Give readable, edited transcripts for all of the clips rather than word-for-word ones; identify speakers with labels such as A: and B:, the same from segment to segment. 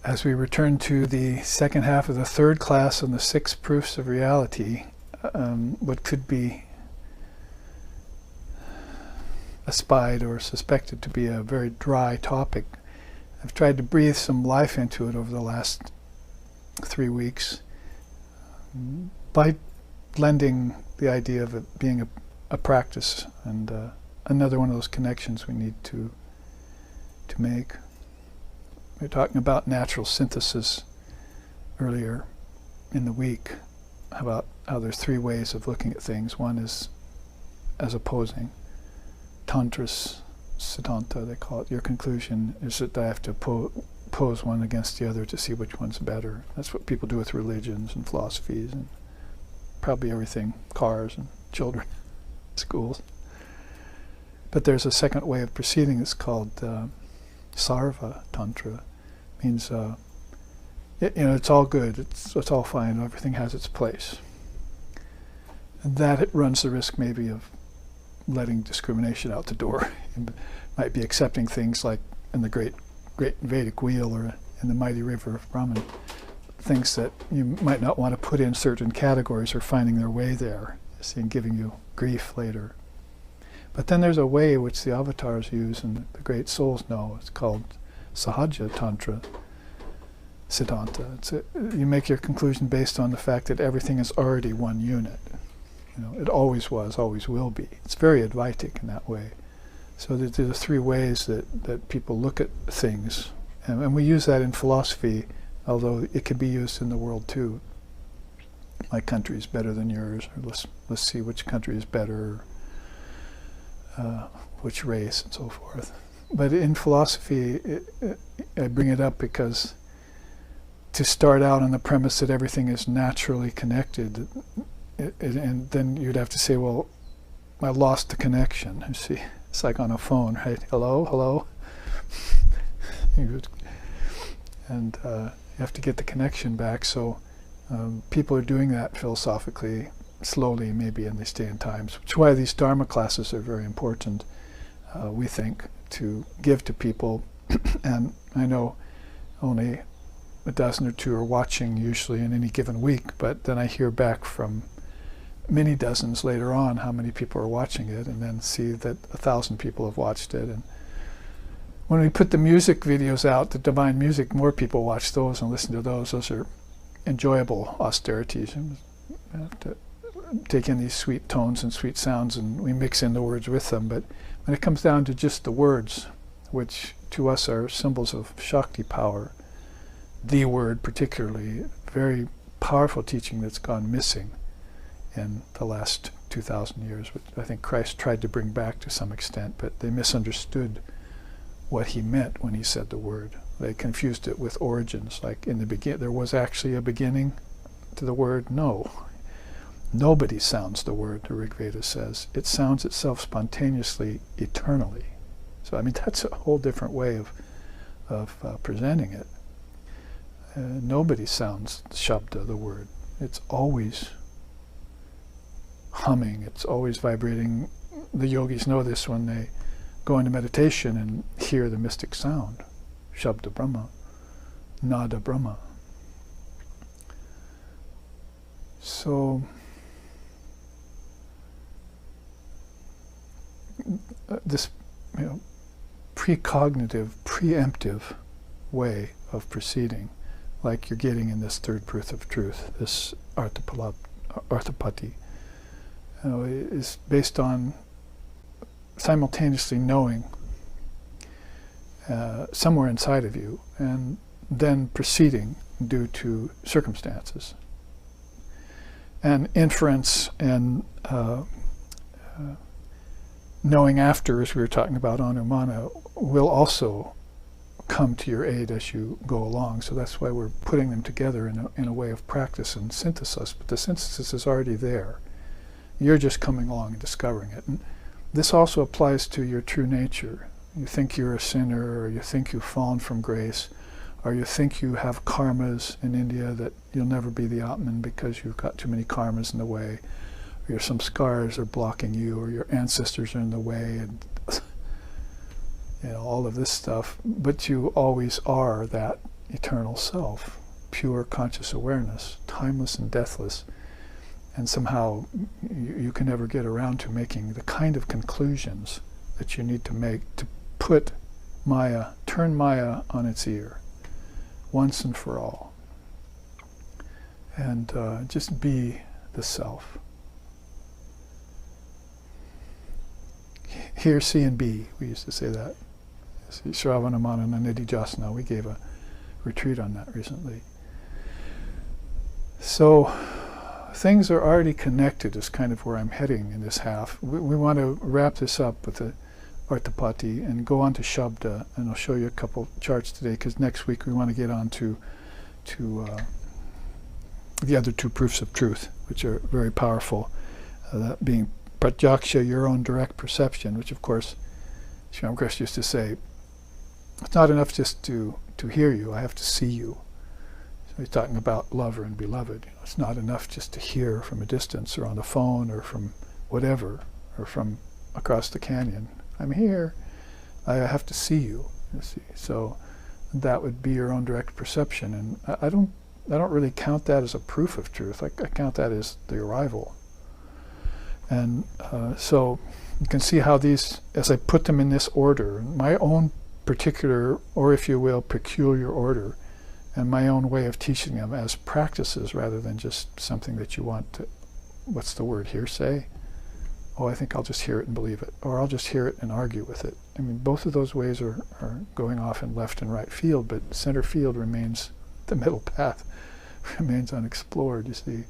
A: As we return to the second half of the third class on the 6 proofs of reality, what could be espied or suspected to be a very dry topic, I've tried to breathe some life into it over the last 3 weeks by blending the idea of it being a practice and another one of those connections we need to make. We were talking about natural synthesis earlier in the week, about how there's 3 ways of looking at things. One is as opposing, tantras, siddhanta they call it. Your conclusion is that I have to pose one against the other to see which one's better. That's what people do with religions and philosophies and probably everything, cars and children, schools. But there's a second way of proceeding. It's called sarva tantra. Means it's all good, it's all fine, everything has its place. And that it runs the risk maybe of letting discrimination out the door. It might be accepting things like in the great Vedic wheel or in the mighty river of Brahman, things that you might not want to put in certain categories or finding their way there, and giving you grief later. But then there's a way which the avatars use and the great souls know. It's called Sahaja Tantra Siddhanta. You make your conclusion based on the fact that everything is already one unit. It always was, always will be. It's very Advaitic in that way. So there are 3 ways that people look at things. And we use that in philosophy, although it can be used in the world too. My country is better than yours, or let's see which country is better, which race, and so forth. But in philosophy, I bring it up because to start out on the premise that everything is naturally connected, and then you'd have to say, well, I lost the connection. You see, it's like on a phone, right? Hello? And you have to get the connection back. So people are doing that philosophically, slowly maybe, and they stay in times, which is why these Dharma classes are very important, we think, to give to people. And I know only a dozen or 2 are watching usually in any given week, but then I hear back from many dozens later on how many people are watching it, and then see that 1,000 people have watched it. And when we put the music videos out, the divine music, more people watch those and listen to those. Those are enjoyable austerities. And we have to take in these sweet tones and sweet sounds, and we mix in the words with them. But when it comes down to just the words, which to us are symbols of Shakti power, the word particularly, very powerful teaching that's gone missing in the last 2,000 years, which I think Christ tried to bring back to some extent, but they misunderstood what he meant when he said the word. They confused it with origins, like in the beginning, there was actually a beginning to the word. No. Nobody sounds the word, the Rig Veda says. It sounds itself spontaneously, eternally. So, I mean, that's a whole different way of presenting it. Nobody sounds Shabda, the word. It's always humming, it's always vibrating. The yogis know this when they go into meditation and hear the mystic sound, Shabda Brahma, Nada Brahma. So this precognitive, preemptive way of proceeding, like you're getting in this 3rd proof of truth, this arthapati, is based on simultaneously knowing somewhere inside of you, and then proceeding due to circumstances. And inference and knowing after, as we were talking about Anumana, will also come to your aid as you go along. So that's why we're putting them together in a way of practice and synthesis. But the synthesis is already there. You're just coming along and discovering it. And this also applies to your true nature. You think you're a sinner, or you think you've fallen from grace, or you think you have karmas in India that you'll never be the Atman because you've got too many karmas in the way, or some scars are blocking you, or your ancestors are in the way, and all of this stuff. But you always are that eternal self, pure conscious awareness, timeless and deathless. And somehow you can never get around to making the kind of conclusions that you need to make to put Maya, turn Maya on its ear, once and for all. And just be the self. Hear, see, and be. We used to say that. Shravana, Manana, Nididhyasana. We gave a retreat on that recently. So things are already connected is kind of where I'm heading in this half. We want to wrap this up with the Arthapati and go on to Shabda, and I'll show you a couple charts today, because next week we want to get on to the other two proofs of truth, which are very powerful, that being pratyaksha, your own direct perception, which of course Sri Ramakrishna used to say, it's not enough just to hear you, I have to see you. So he's talking about lover and beloved. It's not enough just to hear from a distance or on the phone or from whatever, or from across the canyon. I'm here, I have to see you, you see. So that would be your own direct perception. And I don't really count that as a proof of truth. I count that as the arrival. And so you can see how these, as I put them in this order, my own particular, or if you will, peculiar order, and my own way of teaching them as practices rather than just something that you want to, what's the word, hearsay? Oh, I think I'll just hear it and believe it. Or I'll just hear it and argue with it. I mean, both of those ways are going off in left and right field, but center field remains, the middle path remains unexplored, you see.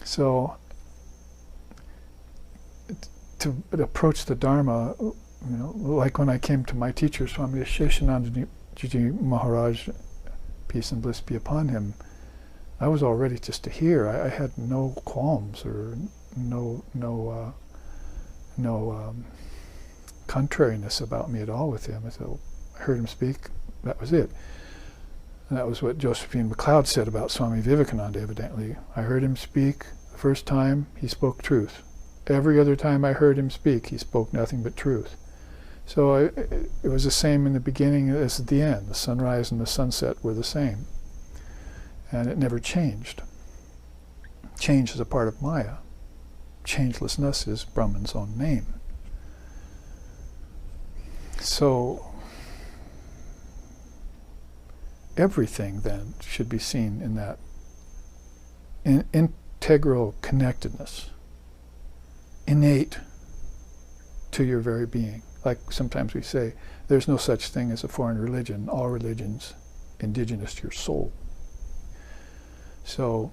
A: So to approach the Dharma, like when I came to my teacher, Swami Sheshananda Ji Maharaj, peace and bliss be upon him, I was already just to hear. I had no qualms or no contrariness about me at all with him. I heard him speak, that was it. And that was what Josephine MacLeod said about Swami Vivekananda, evidently. I heard him speak the first time, he spoke truth. Every other time I heard him speak, he spoke nothing but truth. So it was the same in the beginning as at the end. The sunrise and the sunset were the same. And it never changed. Change is a part of Maya. Changelessness is Brahman's own name. So everything then should be seen in that integral connectedness, innate to your very being. Like sometimes we say, there's no such thing as a foreign religion, all religions indigenous to your soul. So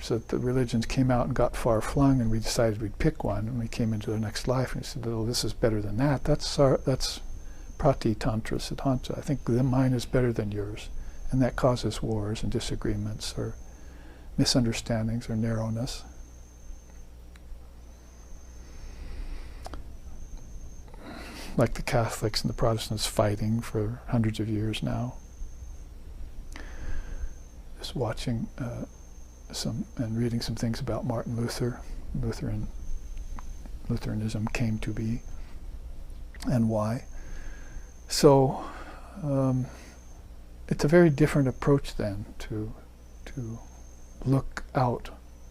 A: the religions came out and got far flung, and we decided we'd pick one, and we came into the next life and we said, oh, this is better than that. That's prati tantra siddhanta. I think mine is better than yours. And that causes wars and disagreements or misunderstandings or narrowness. Like the Catholics and the Protestants fighting for hundreds of years now. Just watching some and reading some things about Martin Luther. Lutheranism came to be and why. So it's a very different approach then to look out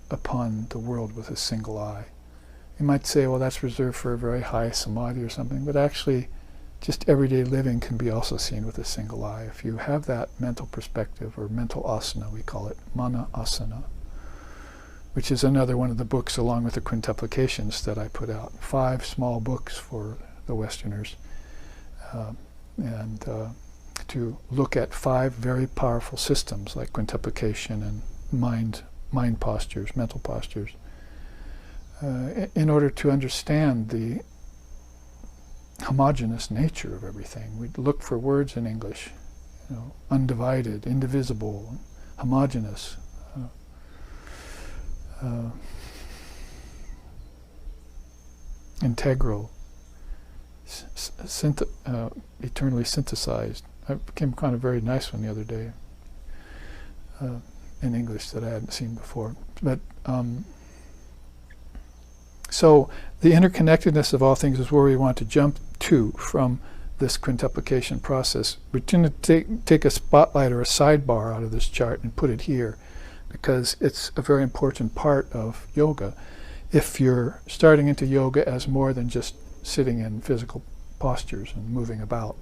A: upon the world with a single eye. You might say, well, that's reserved for a very high samadhi or something, but actually just everyday living can be also seen with a single eye. If you have that mental perspective, or mental asana, we call it mana asana, which is another one of the books along with the quintuplications that I put out. 5 small books for the Westerners. To look at 5 very powerful systems like quintuplication and mind postures, mental postures, in order to understand the homogeneous nature of everything. We look for words in English, undivided, indivisible, homogeneous, integral, eternally synthesized. I came kind of very nice one the other day in English that I hadn't seen before. But so the interconnectedness of all things is where we want to jump to from this quintuplication process. We're going to take a spotlight or a sidebar out of this chart and put it here, because it's a very important part of yoga. If you're starting into yoga as more than just sitting in physical postures and moving about,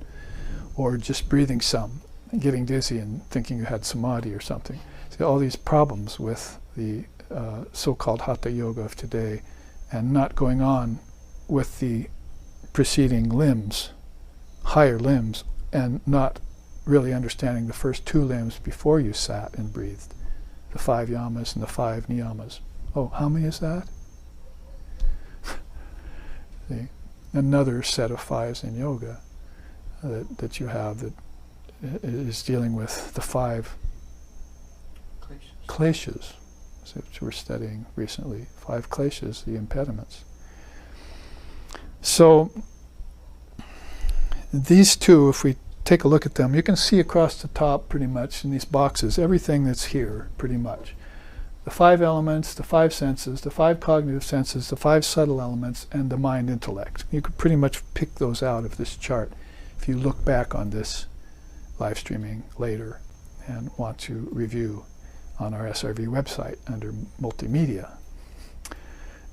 A: or just breathing some, and getting dizzy and thinking you had samadhi or something. See, all these problems with the so-called hatha yoga of today, and not going on with the preceding limbs, higher limbs, and not really understanding the first two limbs before you sat and breathed, the 5 yamas and the 5 niyamas. Oh, how many is that? See, another set of 5s in yoga that you have that is dealing with the 5 kleshas, which we're studying recently. 5 kleshas, the impediments. So these two, if we take a look at them, you can see across the top pretty much in these boxes everything that's here pretty much. The 5 elements, the 5 senses, the 5 cognitive senses, the 5 subtle elements, and the mind intellect. You could pretty much pick those out of this chart if you look back on this live streaming later and want to review on our SRV website under multimedia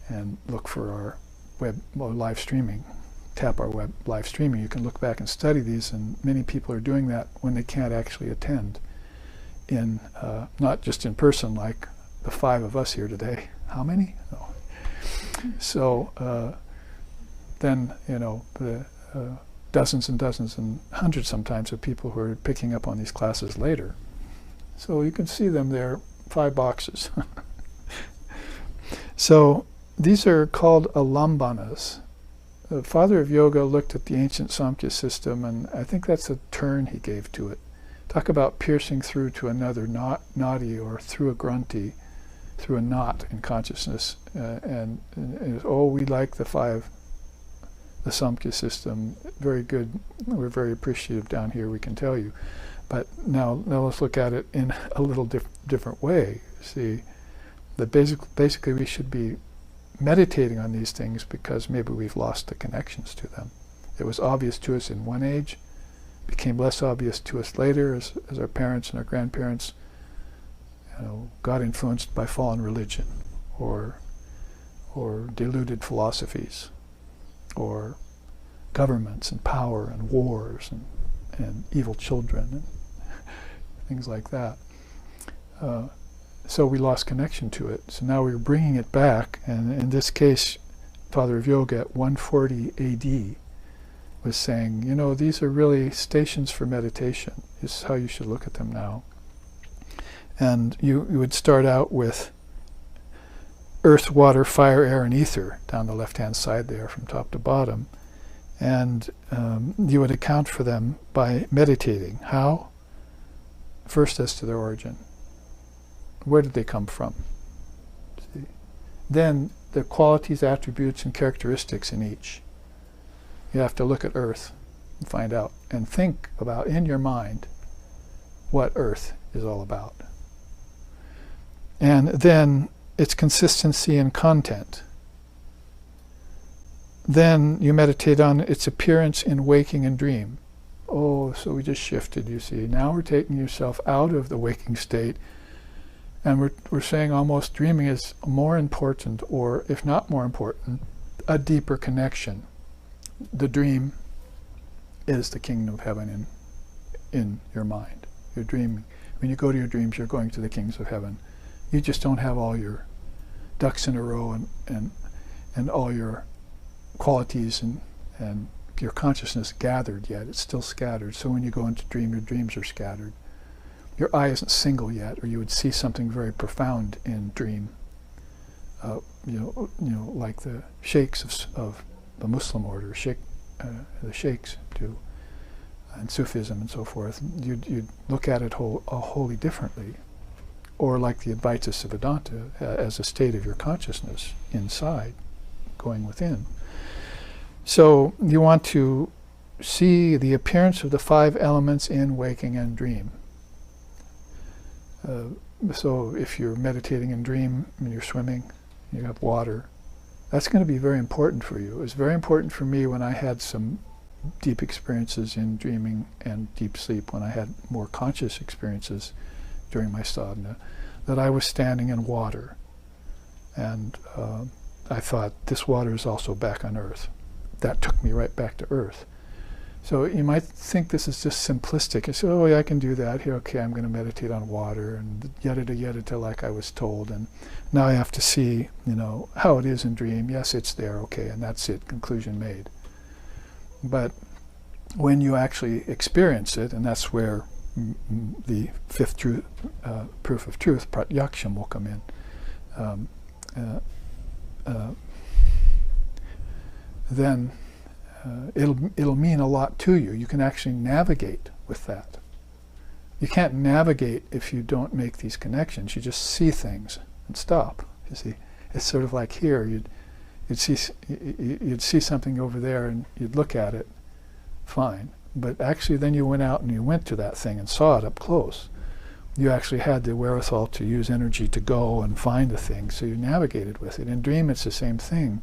A: and look for our web live streaming. Tap our web live streaming. You can look back and study these, and many people are doing that when they can't actually attend in not just in person like the 5 of us here today. How many? No. So then, you know, the dozens and dozens and hundreds sometimes of people who are picking up on these classes later. So you can see them there, 5 boxes. So these are called alambanas. The father of yoga looked at the ancient Samkhya system, and I think that's a turn he gave to it. Talk about piercing through to another nadi, or through a granthi, through a knot in consciousness. And we like the Samkhya system. Very good. We're very appreciative down here, we can tell you. But now let's look at it in a little different way. See, that basically we should be meditating on these things because maybe we've lost the connections to them. It was obvious to us in one age, became less obvious to us later as our parents and our grandparents, you know, got influenced by fallen religion or deluded philosophies or governments and power and wars and evil children and things like that. So we lost connection to it. So now we're bringing it back, and in this case, Father of Yoga at 140 AD was saying, you know, these are really stations for meditation. This is how you should look at them now. And you would start out with earth, water, fire, air, and ether down the left-hand side there from top to bottom. And you would account for them by meditating. How? First, as to their origin. Where did they come from? See? Then the qualities, attributes, and characteristics in each. You have to look at earth and find out, and think about in your mind what earth is all about. And then its consistency and content. Then you meditate on its appearance in waking and dream. Oh, so we just shifted, you see. Now we're taking yourself out of the waking state, and we're saying almost dreaming is more important, or if not more important, a deeper connection. The dream is the kingdom of heaven in your mind. You're dreaming. When you go to your dreams, you're going to the kingdoms of heaven. You just don't have all your ducks in a row and all your qualities and your consciousness gathered yet. It's still scattered. So when you go into dream, your dreams are scattered. Your eye isn't single yet, or you would see something very profound in dream. You know, like the sheikhs of the Muslim order, the sheikhs do, and Sufism and so forth. You'd look at it wholly differently, or like the Advaita Vedanta as a state of your consciousness inside, going within. So you want to see the appearance of the 5 elements in waking and dream. So if you're meditating in dream and you're swimming, you have water, that's going to be very important for you. It was very important for me when I had some deep experiences in dreaming and deep sleep, when I had more conscious experiences during my sadhana, that I was standing in water. And I thought, this water is also back on earth. That took me right back to earth. So you might think this is just simplistic. You say, oh yeah, I can do that. Here, okay, I'm going to meditate on water, and yada like I was told. And now I have to see, how it is in dream. Yes, it's there, okay, and that's it, conclusion made. But when you actually experience it, and that's where the fifth proof of truth, pratyaksham, will come in, then it'll mean a lot to you. You can actually navigate with that. You can't navigate if you don't make these connections. You just see things and stop. You see, it's sort of like here. You'd see something over there, and you'd look at it, fine. But actually, then you went out and you went to that thing and saw it up close. You actually had the wherewithal to use energy to go and find the thing, so you navigated with it. In dream, it's the same thing.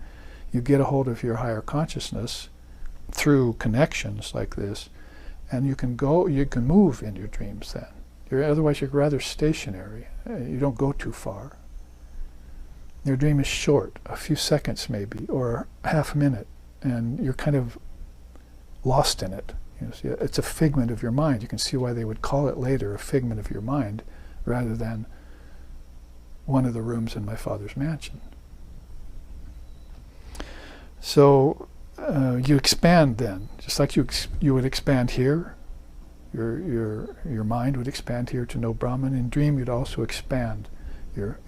A: You get a hold of your higher consciousness through connections like this, and you can move in your dreams then. Otherwise you're rather stationary. You don't go too far. Your dream is short, a few seconds maybe, or half a minute, and you're kind of lost in it. See, it's a figment of your mind. You can see why they would call it later a figment of your mind, rather than one of the rooms in my father's mansion. So you expand then, just like you would expand here. Your mind would expand here to know Brahman. In dream, you'd also expand your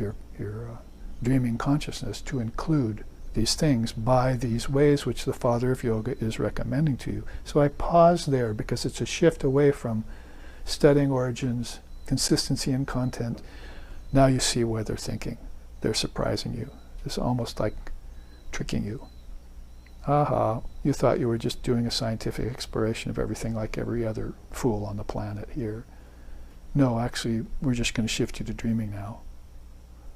A: dreaming consciousness to include these things by these ways which the father of yoga is recommending to you. So I pause there because it's a shift away from studying origins, consistency in content. Now you see where they're thinking. They're surprising you. It's almost like tricking you. Aha, you thought you were just doing a scientific exploration of everything like every other fool on the planet here. No, actually, we're just going to shift you to dreaming now.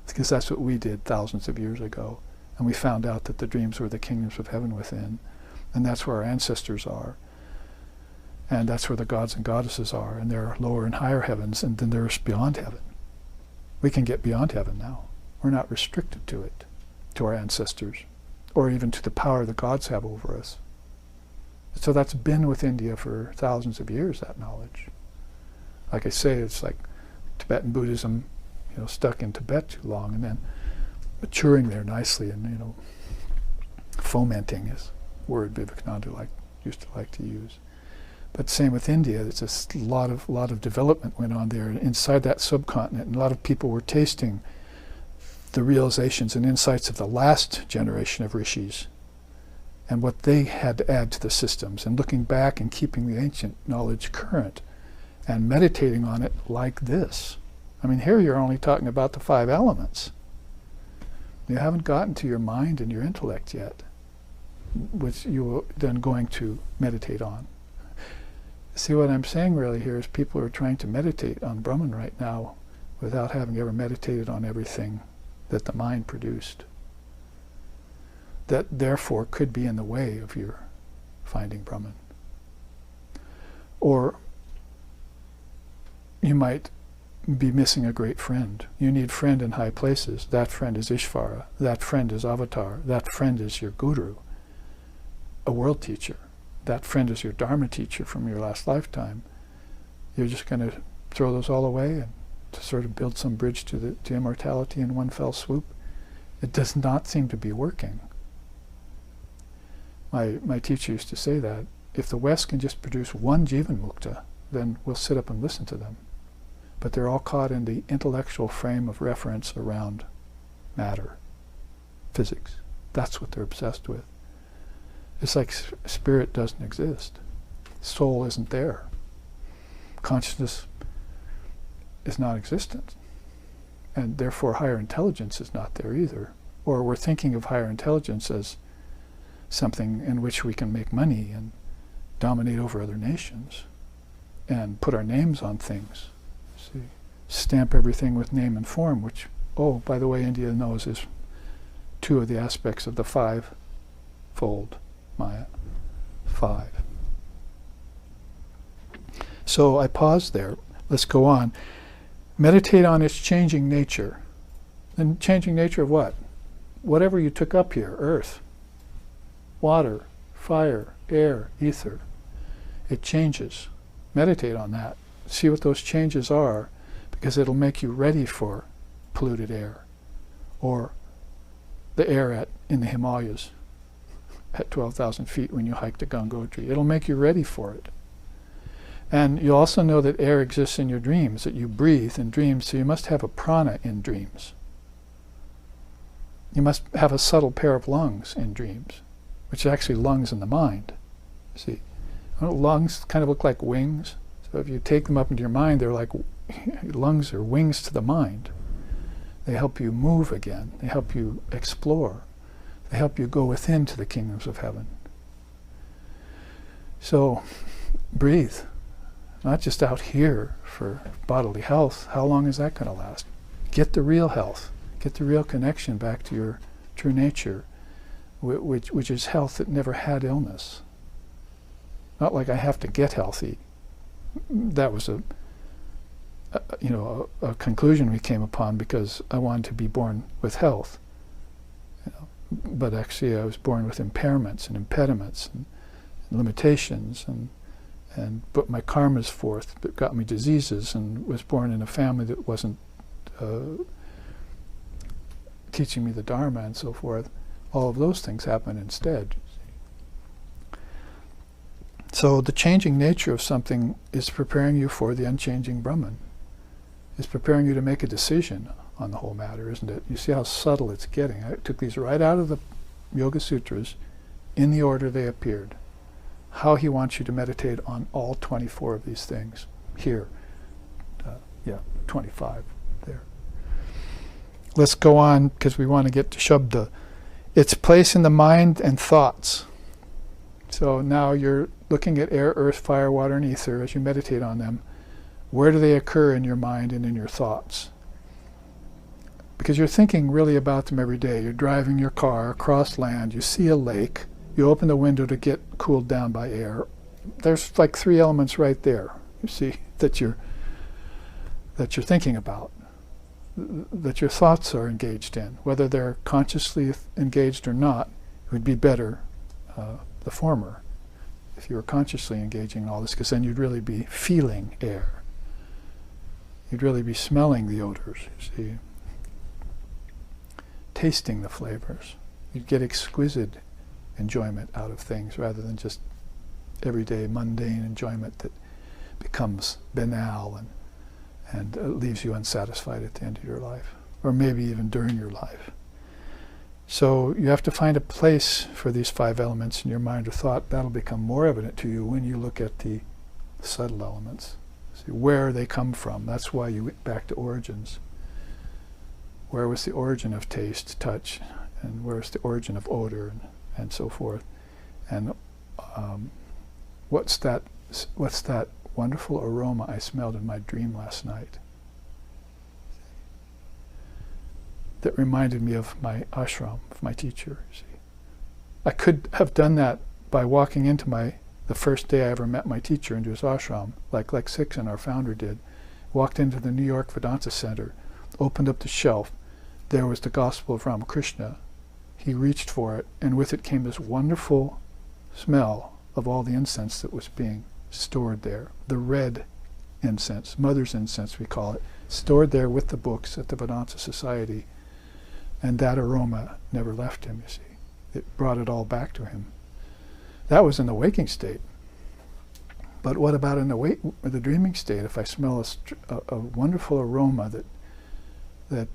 A: Because that's what we did thousands of years ago. And we found out that the dreams were the kingdoms of heaven within. And that's where our ancestors are. And that's where the gods and goddesses are. And there are lower and higher heavens, and then there's beyond heaven. We can get beyond heaven now. We're not restricted to it, to our ancestors, or even to the power the gods have over us. So that's been with India for thousands of years, that knowledge. Like I say, it's like Tibetan Buddhism, stuck in Tibet too long, and then maturing there nicely, and fomenting is a word Vivekananda used to like to use. But same with India. It's a lot of development went on there inside that subcontinent, and a lot of people were tasting the realizations and insights of the last generation of rishis and what they had to add to the systems, and looking back and keeping the ancient knowledge current and meditating on it like this. I mean, here you're only talking about the 5 elements. You haven't gotten to your mind and your intellect yet, which you are then going to meditate on. See, what I'm saying really here is people are trying to meditate on Brahman right now without having ever meditated on everything that the mind produced, that therefore could be in the way of your finding Brahman. Or you might be missing a great friend. You need friend in high places. That friend is Ishvara. That friend is Avatar. That friend is your guru, a world teacher. That friend is your Dharma teacher from your last lifetime. You're just going to throw those all away and to sort of build some bridge to immortality in one fell swoop? It does not seem to be working. My teacher used to say that if the West can just produce one Jivan Mukta, then we'll sit up and listen to them. But they're all caught in the intellectual frame of reference around matter, physics. That's what they're obsessed with. It's like spirit doesn't exist. Soul isn't there. Consciousness is not existent. And therefore higher intelligence is not there either. Or we're thinking of higher intelligence as something in which we can make money and dominate over other nations and put our names on things. See, stamp everything with name and form, which, oh, by the way, India knows is 2 of the aspects of the 5-fold Maya. 5. So I pause there. Let's go on. Meditate on its changing nature. And changing nature of what? Whatever you took up here, earth, water, fire, air, ether. It changes. Meditate on that. See what those changes are, because it'll make you ready for polluted air, or the air in the Himalayas at 12,000 feet when you hike to Gangotri. It'll make you ready for it. And you also know that air exists in your dreams, that you breathe in dreams, so you must have a prana in dreams. You must have a subtle pair of lungs in dreams, which are actually lungs in the mind. See, lungs kind of look like wings. So if you take them up into your mind, they're like lungs are wings to the mind. They help you move again. They help you explore. They help you go within to the kingdoms of heaven. So breathe. Not just out here for bodily health. How long is that going to last? Get the real health. Get the real connection back to your true nature, which is health that never had illness. Not like I have to get healthy. That was a conclusion we came upon because I wanted to be born with health. But actually I was born with impairments and impediments and limitations, and put my karmas forth that got me diseases, and was born in a family that wasn't teaching me the Dharma and so forth. All of those things happen instead. So the changing nature of something is preparing you for the unchanging Brahman. It's preparing you to make a decision on the whole matter, isn't it? You see how subtle it's getting. I took these right out of the Yoga Sutras in the order they appeared. How he wants you to meditate on all 24 of these things. Here. 25 there. Let's go on, because we want to get to Shabda. Its place in the mind and thoughts. So now you're looking at air, earth, fire, water, and ether as you meditate on them. Where do they occur in your mind and in your thoughts? Because you're thinking really about them every day. You're driving your car across land, you see a lake, you open the window to get cooled down by air. There's like 3 elements right there, you see, that you're thinking about, that your thoughts are engaged in. Whether they're consciously engaged or not, it would be better the former if you were consciously engaging in all this, because then you'd really be feeling air. You'd really be smelling the odors, you see, tasting the flavors. You'd get exquisite enjoyment out of things rather than just everyday mundane enjoyment that becomes banal and leaves you unsatisfied at the end of your life, or maybe even during your life. So you have to find a place for these 5 elements in your mind or thought. That'll become more evident to you when you look at the subtle elements. See where they come from. That's why you went back to origins. Where was the origin of taste, touch, and where's the origin of odor, and so forth. And what's that wonderful aroma I smelled in my dream last night that reminded me of my ashram, of my teacher. See, I could have done that by walking into the first day I ever met my teacher into his ashram, like Lex Hickson, our founder, did. Walked into the New York Vedanta Center, opened up the shelf. There was the Gospel of Ramakrishna. He reached for it, and with it came this wonderful smell of all the incense that was being stored there. The red incense, mother's incense we call it, stored there with the books at the Vedanta Society. And that aroma never left him, you see. It brought it all back to him. That was in the waking state. But what about in the dreaming state? If I smell a wonderful aroma that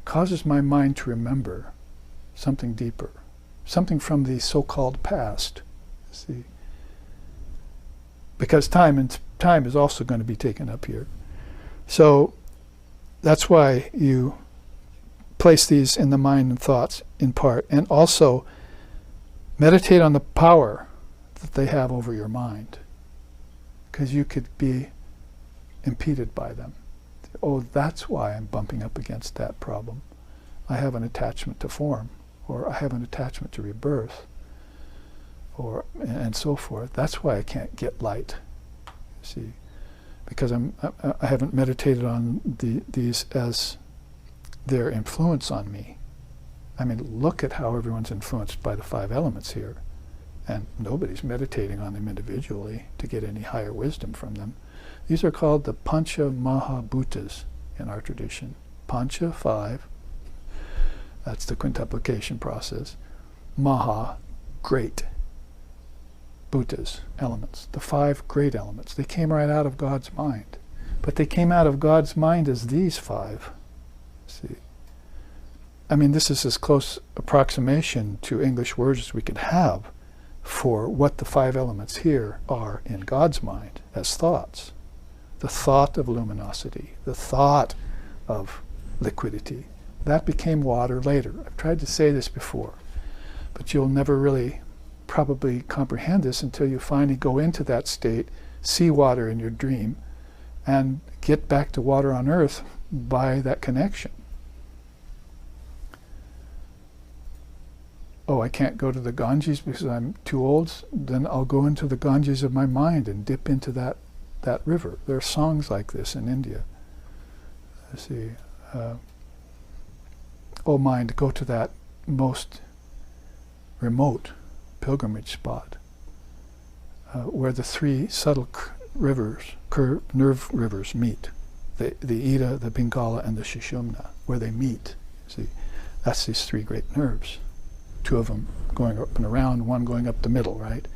A: causes my mind to remember something deeper, something from the so-called past, see? Because time is also going to be taken up here. So that's why you place these in the mind and thoughts in part, and also meditate on the power that they have over your mind, because you could be impeded by them. Oh, that's why I'm bumping up against that problem. I have an attachment to form, or I have an attachment to rebirth, and so forth. That's why I can't get light. See, because I haven't meditated on these as their influence on me. I mean, look at how everyone's influenced by the 5 elements here. And nobody's meditating on them individually to get any higher wisdom from them. These are called the Pancha Mahabhutas in our tradition. Pancha, 5. That's the quintuplication process. Maha, great. Bhutas, elements. The 5 great elements. They came right out of God's mind. But they came out of God's mind as these 5. See? I mean, this is as close approximation to English words as we could have for what the 5 elements here are in God's mind as thoughts. The thought of luminosity, the thought of liquidity. That became water later. I've tried to say this before, but you'll never really probably comprehend this until you finally go into that state, see water in your dream, and get back to water on earth by that connection. Oh, I can't go to the Ganges because I'm too old? Then I'll go into the Ganges of my mind and dip into that river. There are songs like this in India. Let's see. Oh mind, go to that most remote pilgrimage spot where the 3 subtle nerve rivers meet. The Ida, the Pingala, and the Sushumna, where they meet. See, that's these 3 great nerves. 2 of them going up and around, 1 going up the middle, right?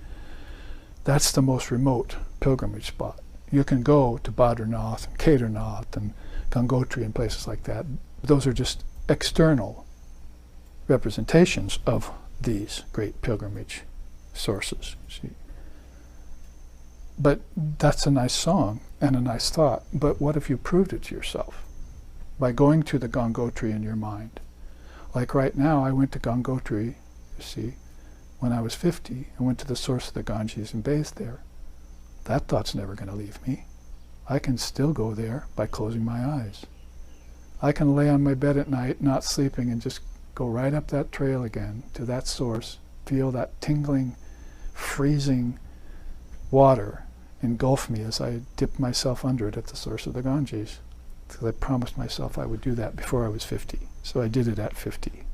A: That's the most remote pilgrimage spot. You can go to Badrinath and Kedarnath and Gangotri and places like that. Those are just external representations of these great pilgrimage sources. See? But that's a nice song and a nice thought. But what if you proved it to yourself? By going to the Gangotri in your mind. Like right now, I went to Gangotri, you see, when I was 50, and went to the source of the Ganges and bathed there. That thought's never going to leave me. I can still go there by closing my eyes. I can lay on my bed at night, not sleeping, and just go right up that trail again to that source, feel that tingling, freezing water engulf me as I dip myself under it at the source of the Ganges. Because I promised myself I would do that before I was 50. So I did it at 50.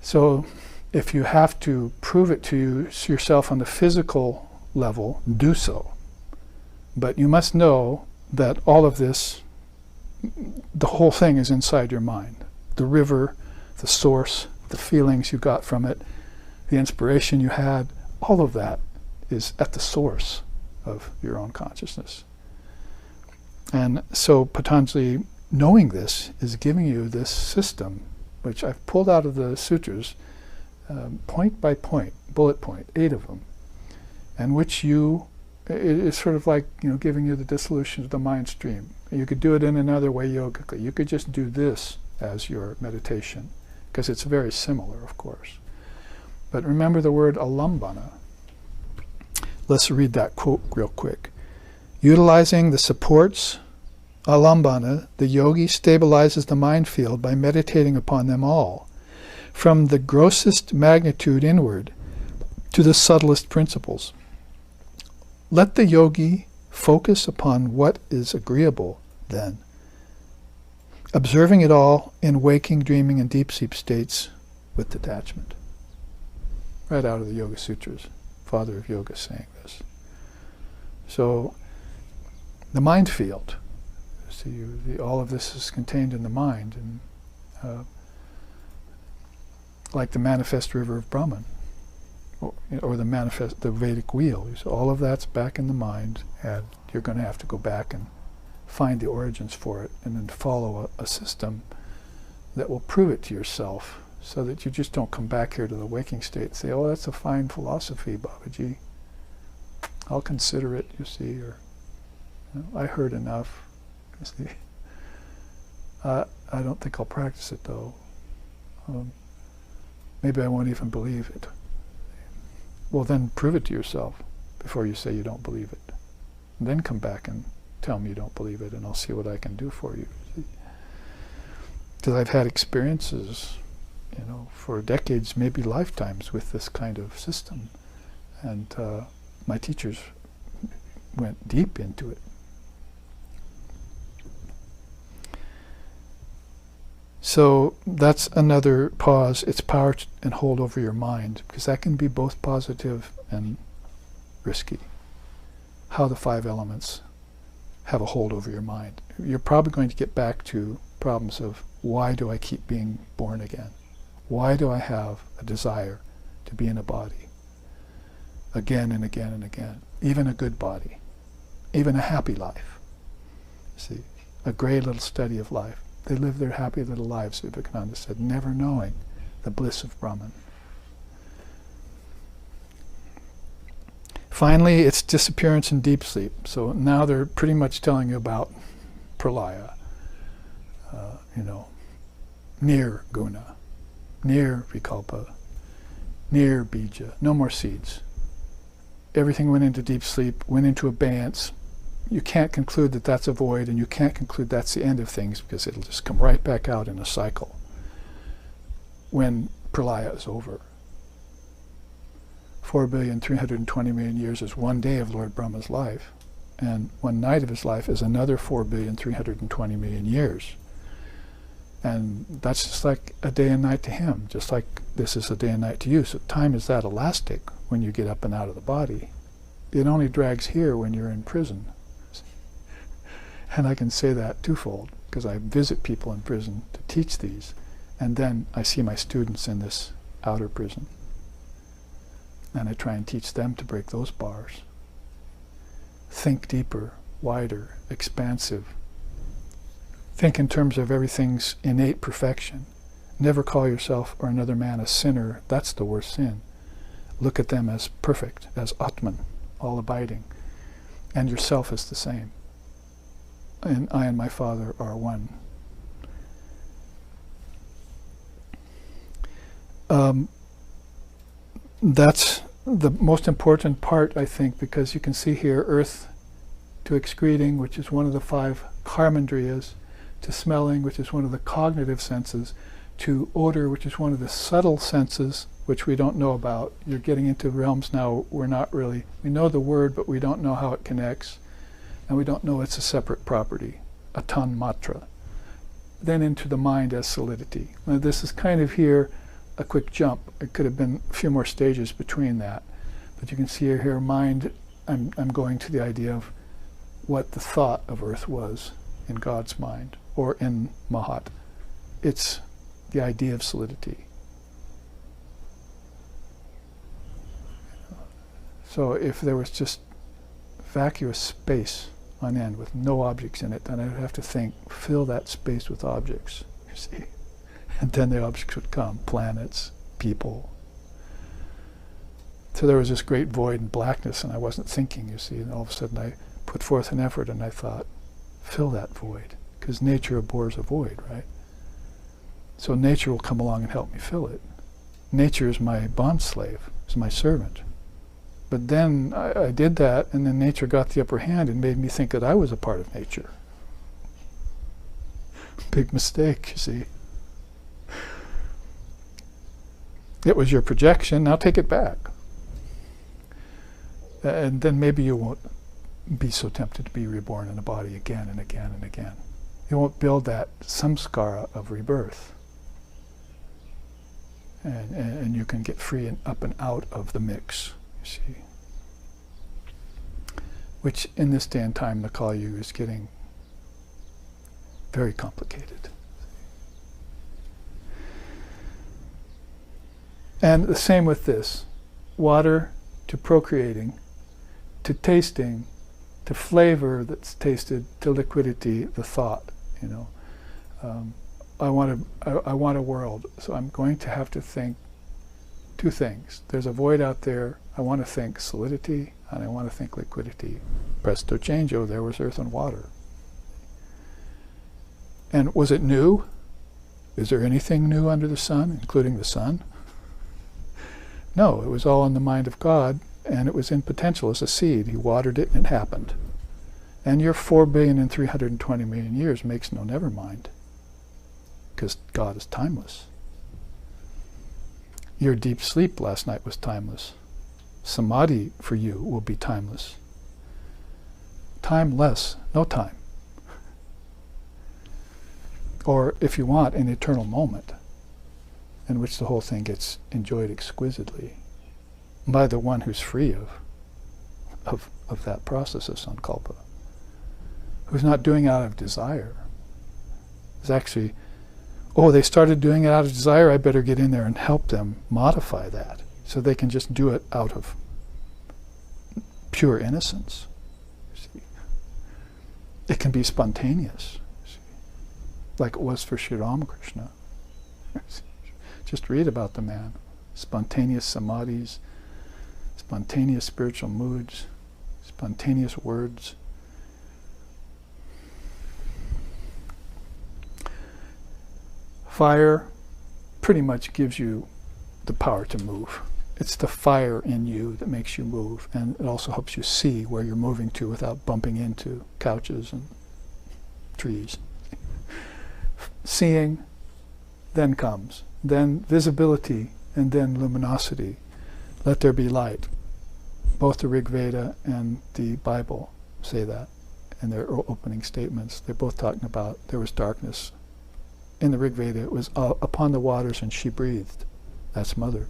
A: So if you have to prove it to yourself on the physical level, do so. But you must know that all of this, the whole thing is inside your mind. The river, the source, the feelings you got from it, the inspiration you had, all of that is at the source of your own consciousness. And so Patanjali, knowing this, is giving you this system, which I've pulled out of the sutras, point by point, bullet point, 8 of them, and which it's sort of like, giving you the dissolution of the mind stream. You could do it in another way yogically. You could just do this as your meditation, because it's very similar, of course. But remember the word alambana. Let's read that quote real quick. Utilizing the supports, alambana, the yogi stabilizes the mind field by meditating upon them all, from the grossest magnitude inward to the subtlest principles. Let the yogi focus upon what is agreeable, then, observing it all in waking, dreaming, and deep sleep states with detachment. Right out of the Yoga Sutras, Father of Yoga saying this. So, the mind field. See, all of this is contained in the mind, and like the manifest river of Brahman, or the Vedic wheel. So all of that's back in the mind, and you're going to have to go back and find the origins for it, and then follow a system that will prove it to yourself, so that you just don't come back here to the waking state and say, oh, that's a fine philosophy, Babaji. I'll consider it, you see, or I heard enough. You see. I don't think I'll practice it, though. Maybe I won't even believe it. Well, then prove it to yourself before you say you don't believe it. And then come back and tell me you don't believe it, and I'll see what I can do for you. Because I've had experiences, for decades, maybe lifetimes, with this kind of system. And my teachers went deep into it. So that's another pause. It's power and hold over your mind, because that can be both positive and risky. How the 5 elements have a hold over your mind. You're probably going to get back to problems of, why do I keep being born again? Why do I have a desire to be in a body again and again and again? Even a good body, even a happy life. See, a great little study of life. They live their happy little lives, Vivekananda said, never knowing the bliss of Brahman. Finally, it's disappearance in deep sleep. So now they're pretty much telling you about pralaya, near guna, near vikalpa, near bija, no more seeds. Everything went into deep sleep, went into abeyance. You can't conclude that that's a void, and you can't conclude that's the end of things, because it'll just come right back out in a cycle when pralaya is over. 4,320,000,000 years is one day of Lord Brahma's life, and one night of his life is another 4,320,000,000 years. And that's just like a day and night to him, just like this is a day and night to you. So time is that elastic when you get up and out of the body. It only drags here when you're in prison. And I can say that twofold, because I visit people in prison to teach these, and then I see my students in this outer prison. And I try and teach them to break those bars. Think deeper, wider, expansive. Think in terms of everything's innate perfection. Never call yourself or another man a sinner. That's the worst sin. Look at them as perfect, as Atman, all abiding. And yourself is the same. And I and my Father are one. That's the most important part, I think, because you can see here earth to excreting, which is one of the 5 karmendriyas, to smelling, which is one of the cognitive senses, to odor, which is one of the subtle senses, which we don't know about. You're getting into realms now we know the word, but we don't know how it connects, and we don't know it's a separate property, a tan matra. Then into the mind as solidity. Now this is kind of here a quick jump. It could have been a few more stages between that. But you can see here mind, I'm going to the idea of what the thought of earth was in God's mind, or in Mahat. It's the idea of solidity. So if there was just vacuous space on end with no objects in it, then I would have to think, fill that space with objects, you see. And then the objects would come, planets, people. So there was this great void and blackness, and I wasn't thinking, you see, and all of a sudden I put forth an effort and I thought, fill that void, because nature abhors a void, right? So nature will come along and help me fill it. Nature is my bond slave, is my servant. But then I did that, and then nature got the upper hand and made me think that I was a part of nature. Big mistake, you see. It was your projection, now take it back. And then maybe you won't be so tempted to be reborn in a body again and again and again. You won't build that samskara of rebirth. And you can get free and up and out of the mix, you see. Which in this day and time, the Kali Yuga is getting very complicated. And the same with this. Water to procreating, to tasting, to flavor that's tasted, to liquidity, the thought, you know. I want a world, so I'm going to have to think 2 things. There's a void out there. I want to think solidity, and I want to think liquidity. Presto changeo, there was earth and water. And was it new? Is there anything new under the sun, including the sun? No, it was all in the mind of God, and it was in potential as a seed. He watered it, and it happened. And your 4,320,000,000 years makes no never mind, because God is timeless. Your deep sleep last night was timeless. Samadhi for you will be timeless. timeless, no time. Or, if you want, an eternal moment in which the whole thing gets enjoyed exquisitely by the one who's free of that process of sankalpa, who's not doing it out of desire. It's actually, oh, they started doing it out of desire, I better get in there and help them modify that so they can just do it out of pure innocence. You see. It can be spontaneous, you see, like it was for Sri Ramakrishna. Just read about the man. Spontaneous samadhis, spontaneous spiritual moods, spontaneous words. Fire pretty much gives you the power to move. It's the fire in you that makes you move, and it also helps you see where you're moving to without bumping into couches and trees. Seeing then comes, then visibility, and then luminosity. Let there be light. Both the Rig Veda and the Bible say that in their opening statements. They're both talking about there was darkness. In the Rig Veda, it was upon the waters and she breathed. That's Mother.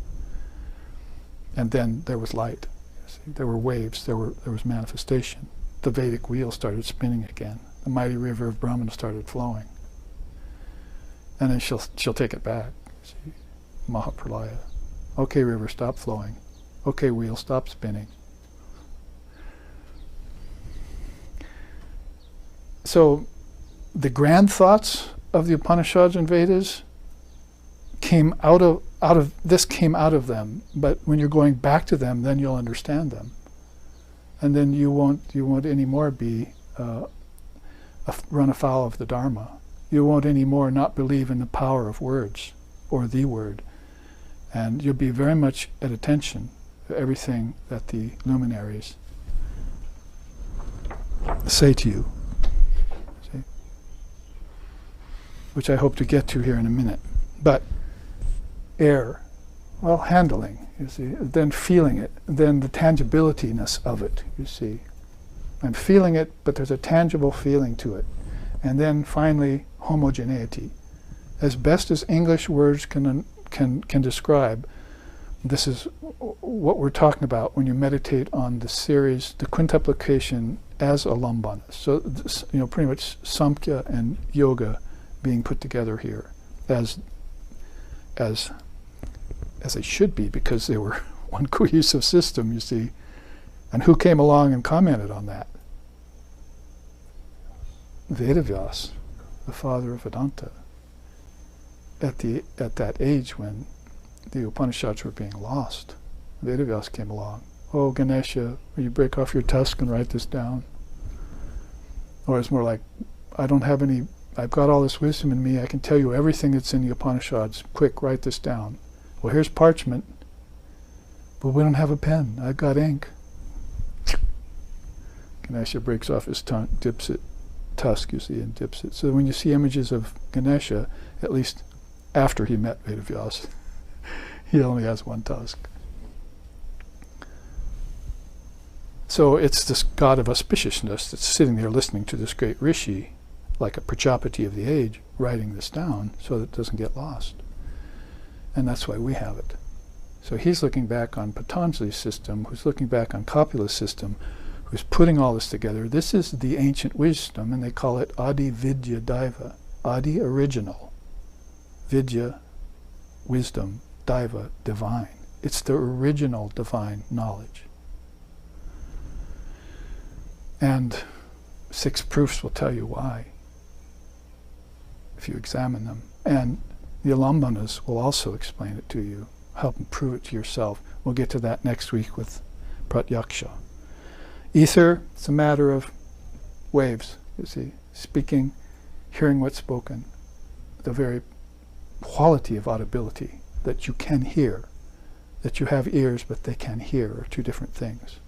A: And then there was light. See, there were waves. There was manifestation. The Vedic wheel started spinning again. The mighty river of Brahman started flowing. And then she'll take it back. See, Mahapralaya. Okay, river, stop flowing. Okay, wheel, stop spinning. So the grand thoughts of the Upanishads and Vedas came out of them, but when you're going back to them, then you'll understand them, and then you won't anymore be run afoul of the Dharma. You won't anymore not believe in the power of words or the word, and you'll be very much at attention to everything that the luminaries say to you. See? Which I hope to get to here in a minute. But air, well, handling, you see, then feeling it, then the tangibilityness of it, you see. I'm feeling it, but there's a tangible feeling to it. And then finally, homogeneity. As best as English words can describe, this is what we're talking about when you meditate on the series, the quintuplication as a lambana. So, this, pretty much Samkhya and Yoga being put together here as they should be, because they were one cohesive system, you see. And who came along and commented on that? Vedavyas, the father of Vedanta, at that age when the Upanishads were being lost. Vedavyas came along. Oh, Ganesha, will you break off your tusk and write this down? Or it's more like, I've got all this wisdom in me, I can tell you everything that's in the Upanishads. Quick, write this down. Well, here's parchment, but we don't have a pen. I've got ink. Ganesha breaks off his tusk, you see, and dips it. So when you see images of Ganesha, at least after he met Vedavyas, he only has one tusk. So it's this god of auspiciousness that's sitting there listening to this great rishi, like a Prajapati of the age, writing this down so that it doesn't get lost. And that's why we have it. So he's looking back on Patanjali's system, who's looking back on Kapil's system, who's putting all this together. This is the ancient wisdom, and they call it Adi Vidya Daiva. Adi, original. Vidya, wisdom. Daiva, divine. It's the original divine knowledge. And 6 proofs will tell you why, if you examine them. And the Alambanas will also explain it to you, help and prove it to yourself. We'll get to that next week with Pratyaksha. Ether, it's a matter of waves, you see, speaking, hearing what's spoken, the very quality of audibility, that you can hear, that you have ears but they can hear, are two different things.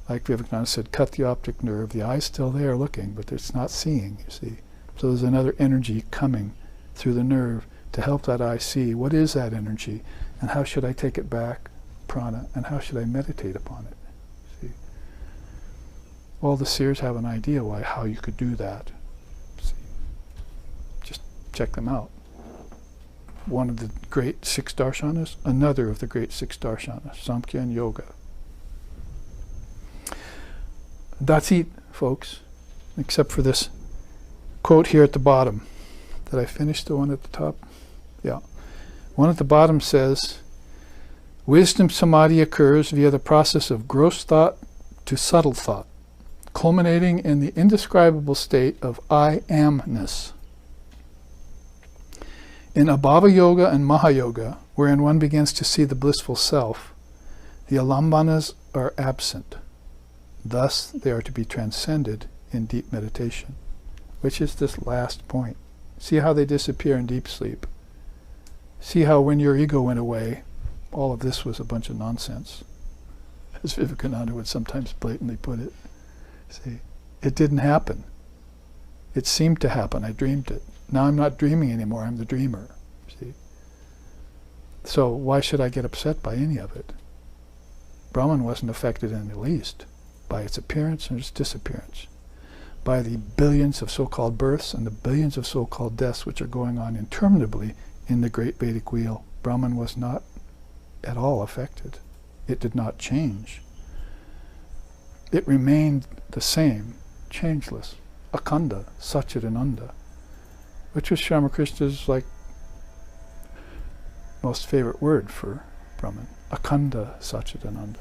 A: Like Vivekananda said, cut the optic nerve, the eye's still there looking, but it's not seeing, you see. So there's another energy coming through the nerve to help that eye see what is that energy, and how should I take it back, prana, and how should I meditate upon it. See? All the seers have an idea how you could do that. See? Just check them out. One of the great 6 darshanas, another of the great 6 darshanas, Samkhya and Yoga. That's it, folks, except for this quote here at the bottom. Did I finish the one at the top? Yeah. One at the bottom says, wisdom samadhi occurs via the process of gross thought to subtle thought, culminating in the indescribable state of I amness. In Abhava Yoga and Mahayoga, wherein one begins to see the blissful self, the alambanas are absent. Thus, they are to be transcended in deep meditation, which is this last point. See how they disappear in deep sleep. See how when your ego went away, all of this was a bunch of nonsense, as Vivekananda would sometimes blatantly put it. See, it didn't happen. It seemed to happen. I dreamed it. Now I'm not dreaming anymore. I'm the dreamer. See? So why should I get upset by any of it? Brahman wasn't affected in the least by its appearance and its disappearance, by the billions of so-called births and the billions of so-called deaths which are going on interminably in the great Vedic wheel. Brahman was not at all affected. It did not change. It remained the same, changeless, Akhanda, Satchidananda, which was Ramakrishna's most favorite word for Brahman, Akhanda Satchidananda.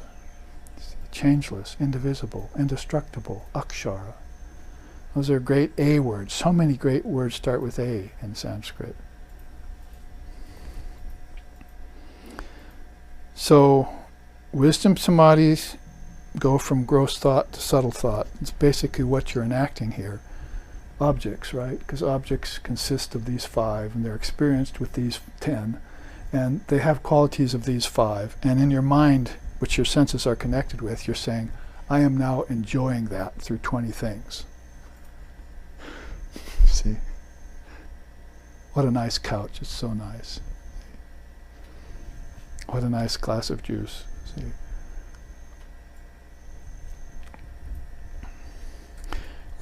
A: Changeless, indivisible, indestructible, Akshara. Those are great A words. So many great words start with A in Sanskrit. So, wisdom samadhis go from gross thought to subtle thought. It's basically what you're enacting here. Objects, right? Because objects consist of these 5, and they're experienced with these 10, and they have qualities of these 5. And in your mind, which your senses are connected with, you're saying, I am now enjoying that through 20 things. See? What a nice couch. It's so nice. What a nice glass of juice. See?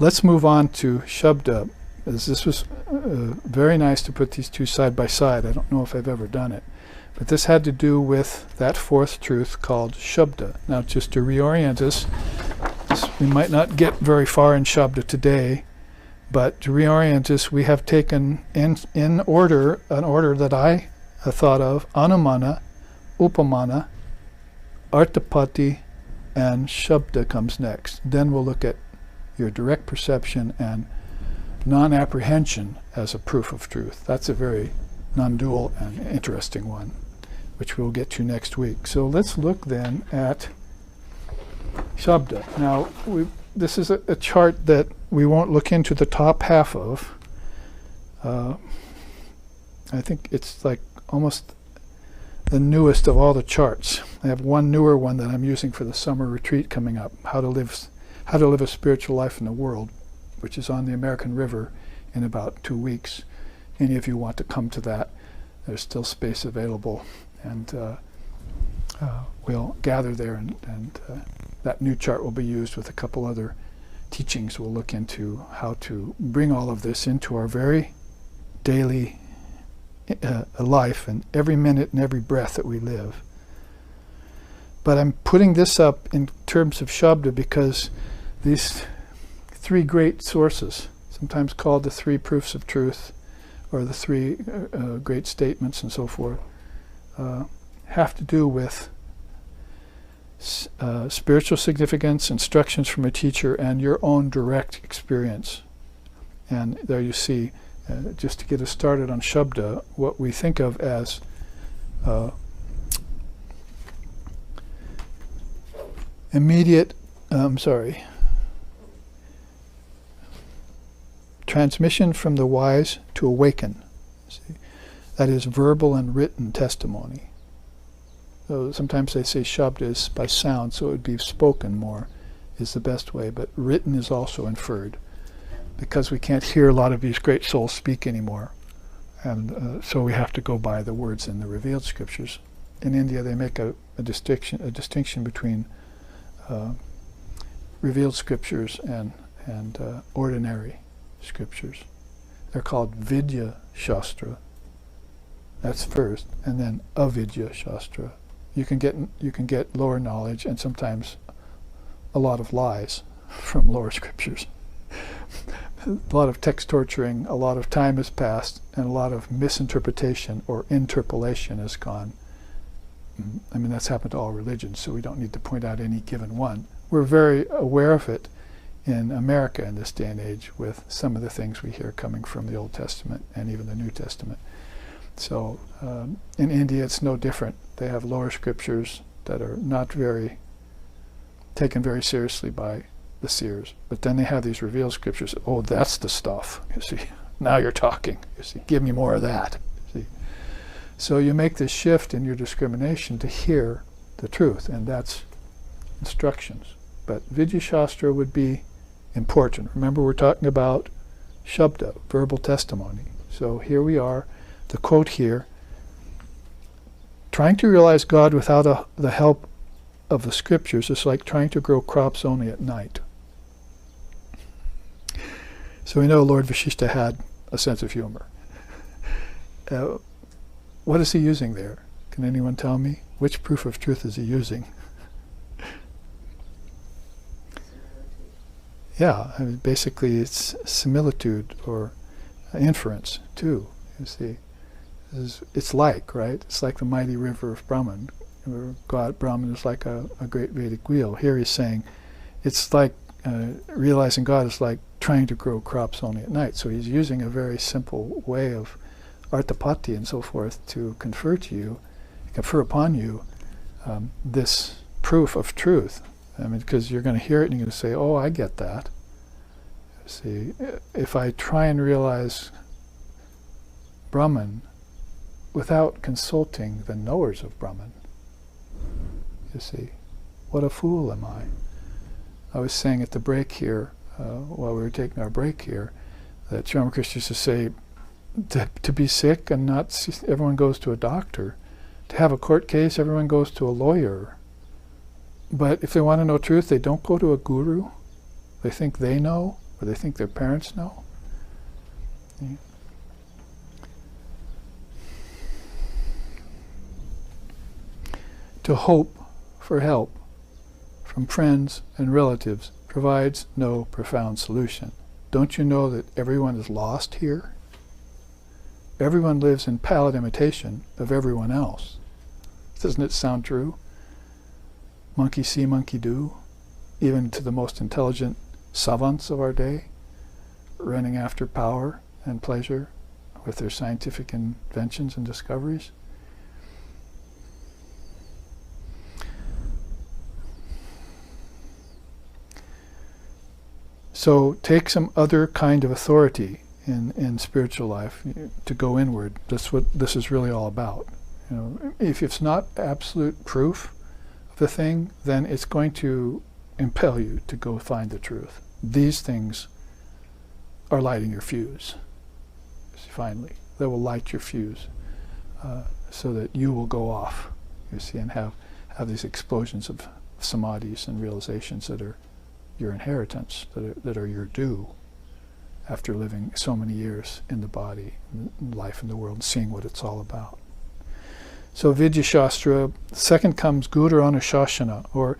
A: Let's move on to Shabda, as this was very nice to put these two side by side. I don't know if I've ever done it. But this had to do with that 4th truth called Shabda. Now, just to reorient us, we might not get very far in Shabda today, but to reorient us, we have taken in order, an order that I thought of, Anumana, Upamana, Artapati, and Shabda comes next. Then we'll look at your direct perception and non-apprehension as a proof of truth. That's a very non-dual and interesting one, which we'll get to next week. So let's look then at Shabda. Now, this is a chart that we won't look into the top half of. I think it's like almost the newest of all the charts. I have one newer one that I'm using for the summer retreat coming up, How to Live a Spiritual Life in the World, which is on the American River in about 2 weeks. Any of you want to come to that, there's still space available, and we'll gather there, and that new chart will be used with a couple other teachings. We'll look into how to bring all of this into our very daily life and every minute and every breath that we live. But I'm putting this up in terms of Shabda because these 3 great sources, sometimes called the 3 proofs of truth, or the 3 great statements and so forth, have to do with spiritual significance, instructions from a teacher, and your own direct experience. And there you see, just to get us started on Shabda, what we think of as transmission from the wise to awaken. See? That is verbal and written testimony. So sometimes they say Shabda is by sound, so it would be spoken more is the best way, but written is also inferred, because we can't hear a lot of these great souls speak anymore. And so we have to go by the words in the revealed scriptures. In India, they make a distinction between revealed scriptures and ordinary scriptures. They're called Vidya Shastra. That's first, and then Avidya Shastra. You can get lower knowledge and sometimes a lot of lies from lower scriptures. A lot of text torturing, a lot of time has passed, and a lot of misinterpretation or interpolation has gone. I mean, that's happened to all religions, so we don't need to point out any given one. We're very aware of it in America in this day and age with some of the things we hear coming from the Old Testament and even the New Testament. So in India it's no different. They have lower scriptures that are not taken very seriously by the seers. But then they have these revealed scriptures. Oh, that's the stuff, you see. Now you're talking, you see. Give me more of that, you see. So you make this shift in your discrimination to hear the truth, and that's instructions. But Vidya Shastra would be important. Remember, we're talking about Shabda, verbal testimony. So here we are, the quote here, trying to realize God without the help of the scriptures is like trying to grow crops only at night. So we know Lord Vashishta had a sense of humor. What is he using there? Can anyone tell me? Which proof of truth is he using? Yeah, I mean, basically it's similitude or inference too, you see. It's like, right? It's like the mighty river of Brahman. God, Brahman is like a great Vedic wheel. Here he's saying it's like realizing God is like trying to grow crops only at night. So he's using a very simple way of arthapati and so forth to confer upon you this proof of truth. I mean, because you're going to hear it and you're going to say, oh, I get that. See, if I try and realize Brahman without consulting the knowers of Brahman, you see, what a fool am I. I was saying at the break here, while we were taking our break here, that Sri Ramakrishna used to say, to be sick and not see, everyone goes to a doctor. To have a court case, everyone goes to a lawyer. But if they want to know truth, they don't go to a guru. They think they know, or they think their parents know. Yeah. To hope for help from friends and relatives provides no profound solution. Don't you know that everyone is lost here? Everyone lives in pallid imitation of everyone else. Doesn't it sound true? Monkey see, monkey do, even to the most intelligent savants of our day, running after power and pleasure with their scientific inventions and discoveries. So take some other kind of authority in spiritual life to go inward. That's what this is really all about. You know, if it's not absolute proof of the thing, then it's going to impel you to go find the truth. These things are lighting your fuse. Finally, they will light your fuse so that you will go off, you see, and have these explosions of samadhis and realizations that are your inheritance, that are your due after living so many years in the body, in life in the world, seeing what it's all about. So Vidya Shastra. Second comes Guru Anushasana, or,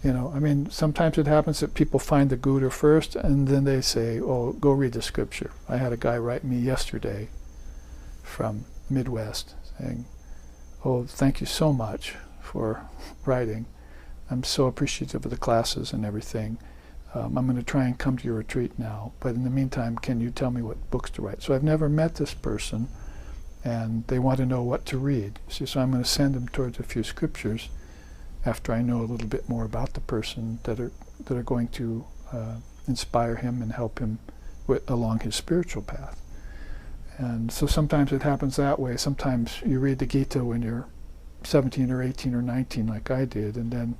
A: you know, I mean, sometimes it happens that people find the Guru first and then they say, oh, go read the scripture. I had a guy write me yesterday from Midwest saying, oh, thank you so much for writing. I'm so appreciative of the classes and everything. I'm going to try and come to your retreat now, but in the meantime, can you tell me what books to write? So I've never met this person, and they want to know what to read. See, so I'm going to send them towards a few scriptures after I know a little bit more about the person that are going to inspire him and help him along his spiritual path. And so sometimes it happens that way. Sometimes you read the Gita when you're 17 or 18 or 19 like I did, and then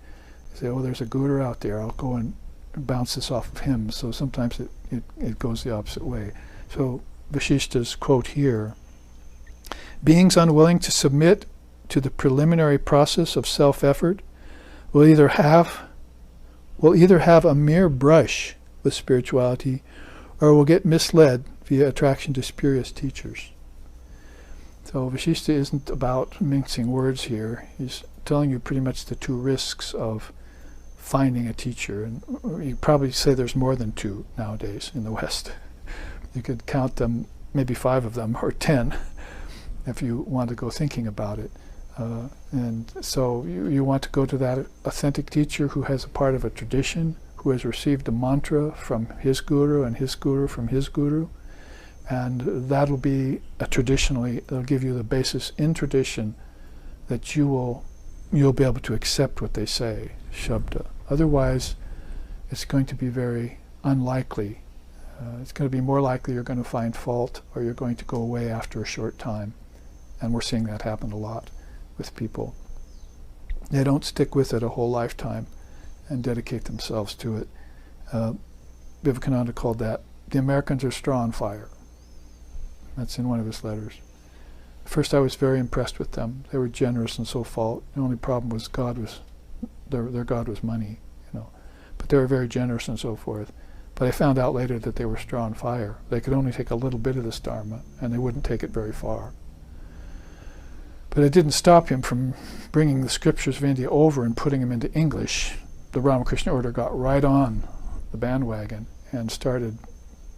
A: you say, oh, there's a guru out there, I'll go and bounce this off of him. So sometimes it goes the opposite way. So Vashishta's quote here, beings unwilling to submit to the preliminary process of self-effort will either have will either have a mere brush with spirituality or will get misled via attraction to spurious teachers. So Vasishtha isn't about mincing words here. He's telling you pretty much the two risks of finding a teacher. And you probably say there's more than two nowadays in the West. You could count them, maybe 5 of them, or 10, if you want to go thinking about it. And so you want to go to that authentic teacher who has a part of a tradition, who has received a mantra from his guru and his guru from his guru. And that'll be traditionally, it'll give you the basis in tradition that you'll be able to accept what they say, Shabda. Otherwise, it's going to be very unlikely. It's going to be more likely you're going to find fault or you're going to go away after a short time. And we're seeing that happen a lot with people. They don't stick with it a whole lifetime and dedicate themselves to it. Vivekananda called that, the Americans are straw on fire. That's in one of his letters. At first I was very impressed with them. They were generous and so forth. The only problem was their God was money, But they were very generous and so forth. But I found out later that they were straw on fire. They could only take a little bit of this Dharma, and they wouldn't take it very far. But it didn't stop him from bringing the scriptures of India over and putting them into English. The Ramakrishna order got right on the bandwagon and started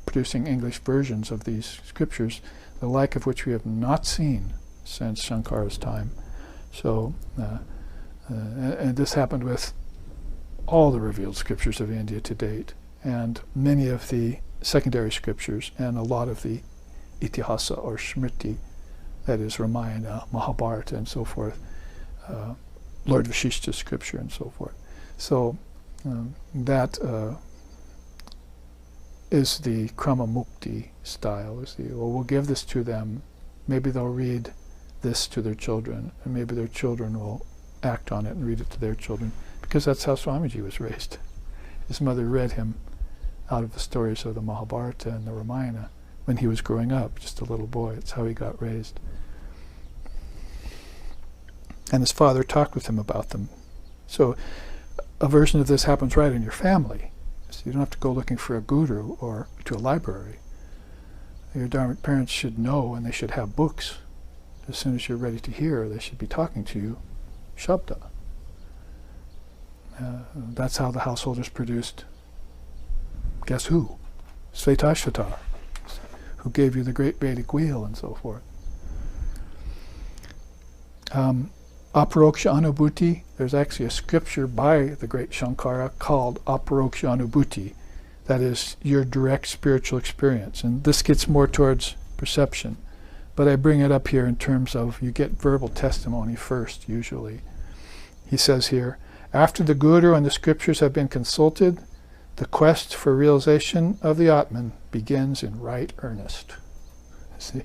A: producing English versions of these scriptures, the like of which we have not seen since Shankara's time. So, and this happened with all the revealed scriptures of India to date, and many of the secondary scriptures, and a lot of the Itihasa or Smriti, that is Ramayana, Mahabharata, and so forth, Lord Vasishtha's scripture, and so forth. So that is the Krama Mukti style. We'll give this to them. Maybe they'll read this to their children, and maybe their children will act on it and read it to their children, because that's how Swamiji was raised. His mother read him out of the stories of the Mahabharata and the Ramayana when he was growing up, just a little boy. It's how he got raised. And his father talked with him about them. So a version of this happens right in your family. So you don't have to go looking for a guru or to a library. Your dharmic parents should know, and they should have books. As soon as you're ready to hear, they should be talking to you, Shabda. That's how the householders produced, guess who? Svetashvatar, who gave you the great Vedic wheel and so forth. Aparoksha Anubhuti, there's actually a scripture by the great Shankara called Aparoksha Anubhuti, that is your direct spiritual experience. And this gets more towards perception, but I bring it up here in terms of you get verbal testimony first, usually. He says here, after the Guru and the scriptures have been consulted, the quest for realization of the Atman begins in right earnest. See,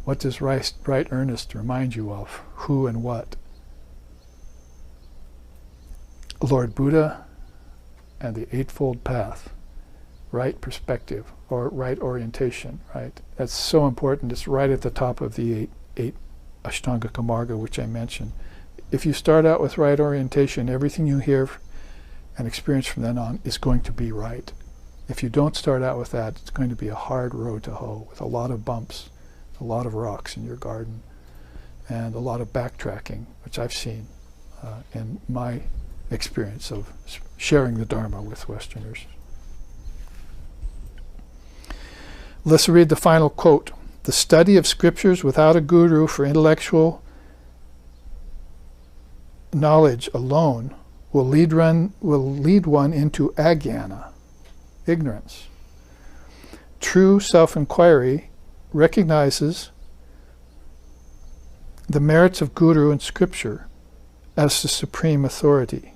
A: what does right earnest remind you of? Who and what? Lord Buddha and the Eightfold Path. Right perspective, or right orientation, right? That's so important. It's right at the top of the eight Ashtangika Marga, which I mentioned. If you start out with right orientation, everything you hear and experience from then on is going to be right. If you don't start out with that, it's going to be a hard road to hoe, with a lot of bumps, a lot of rocks in your garden, and a lot of backtracking, which I've seen in my experience of sharing the Dharma with Westerners. Let's read the final quote. The study of scriptures without a guru for intellectual knowledge alone will lead one into agyana, ignorance. True self-inquiry recognizes the merits of guru and scripture as the supreme authority.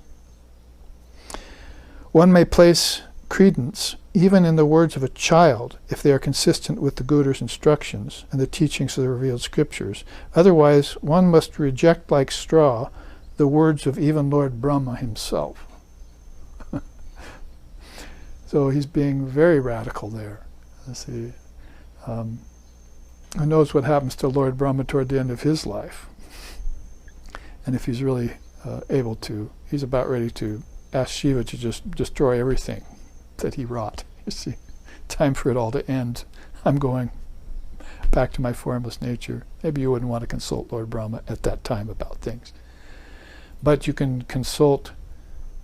A: One may place credence even in the words of a child if they are consistent with the guru's instructions and the teachings of the revealed scriptures. Otherwise, one must reject like straw the words of even Lord Brahma himself. So he's being very radical there. See, who knows what happens to Lord Brahma toward the end of his life? And if he's really able to, he's about ready to asked Shiva to just destroy everything that he wrought. You see, time for it all to end. I'm going back to my formless nature. Maybe you wouldn't want to consult Lord Brahma at that time about things. But you can consult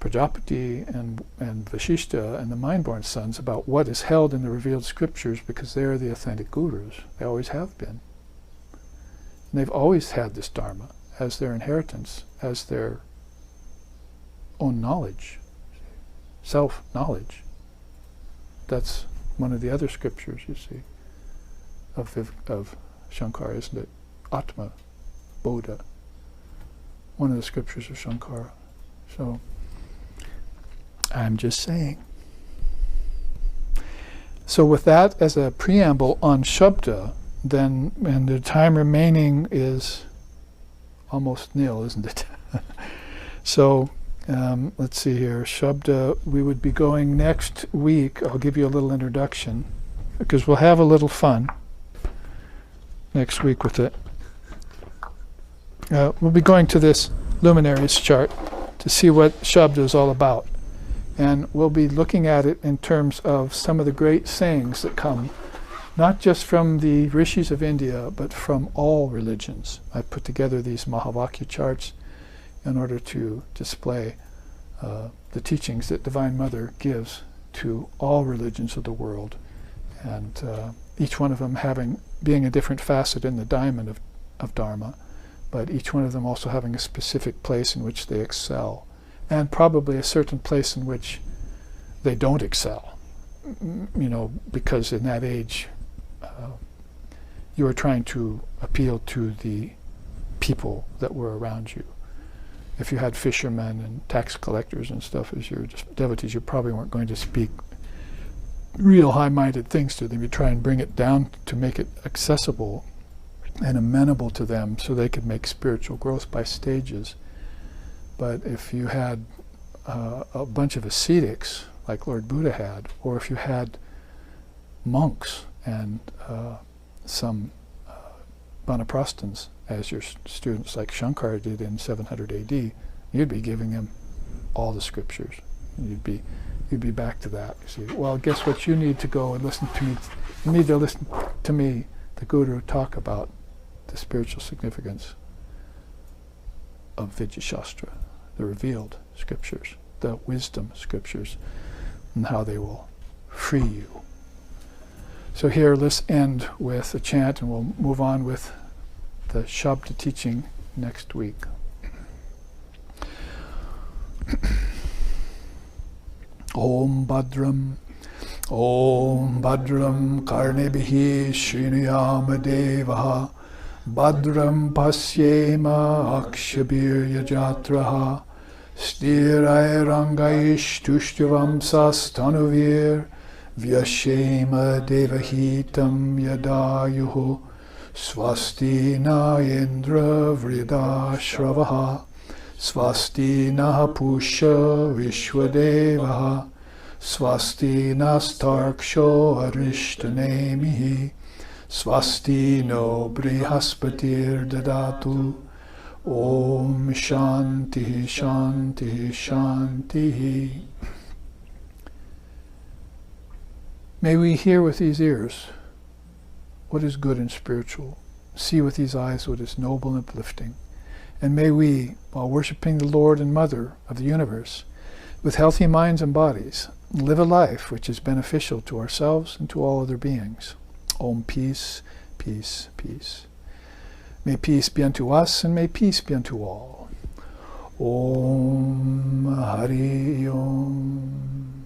A: Prajapati and Vashishta and the mind-born sons about what is held in the revealed scriptures, because they're the authentic gurus. They always have been. And they've always had this Dharma as their inheritance, as their own knowledge, self-knowledge. That's one of the other scriptures, you see, of Shankara, isn't it? Atma, Bodha. One of the scriptures of Shankara. So, I'm just saying. So with that as a preamble on Shabda, then, and the time remaining is almost nil, isn't it? So, let's see here. Shabda, we would be going next week. I'll give you a little introduction, because we'll have a little fun next week with it. We'll be going to this luminaries chart to see what Shabda is all about. And we'll be looking at it in terms of some of the great sayings that come, not just from the rishis of India, but from all religions. I put together these Mahavakya charts in order to display the teachings that Divine Mother gives to all religions of the world, and each one of them being a different facet in the diamond of Dharma, but each one of them also having a specific place in which they excel, and probably a certain place in which they don't excel, because in that age you are trying to appeal to the people that were around you. If you had fishermen and tax collectors and stuff as your devotees, you probably weren't going to speak real high-minded things to them. You try and bring it down to make it accessible and amenable to them so they could make spiritual growth by stages. But if you had a bunch of ascetics, like Lord Buddha had, or if you had monks and some Vanaprasthans as your students, like Shankara did in 700 AD, you'd be giving them all the scriptures. You'd be back to that. You see, well, guess what? You need to go and listen to me. You need to listen to me, the Guru, talk about the spiritual significance of Vidya Shastra, the revealed scriptures, the wisdom scriptures, and how they will free you. So here, let's end with a chant, and we'll move on with the Shabda teaching next week. Om Bhadram Karnebihi Sriniyama Devaha Bhadram Pasyema Akshabirya Jatraha Stirai Rangaish Tushtivam Sastanuvir Vyashema Devahitam Yadayuhu Swasti na Indra Vrida Shravaha Swasti na Pusha Vishwadevaha Swasti nastarksho arishtanemihi Swasti no brihaspatir dadatu Om Shanti Shanti Shanti. May we hear with these ears what is good and spiritual, see with these eyes what is noble and uplifting, and may we, while worshiping the Lord and Mother of the universe, with healthy minds and bodies, live a life which is beneficial to ourselves and to all other beings. Om, peace, peace, peace. May peace be unto us, and may peace be unto all. Om Hari Om.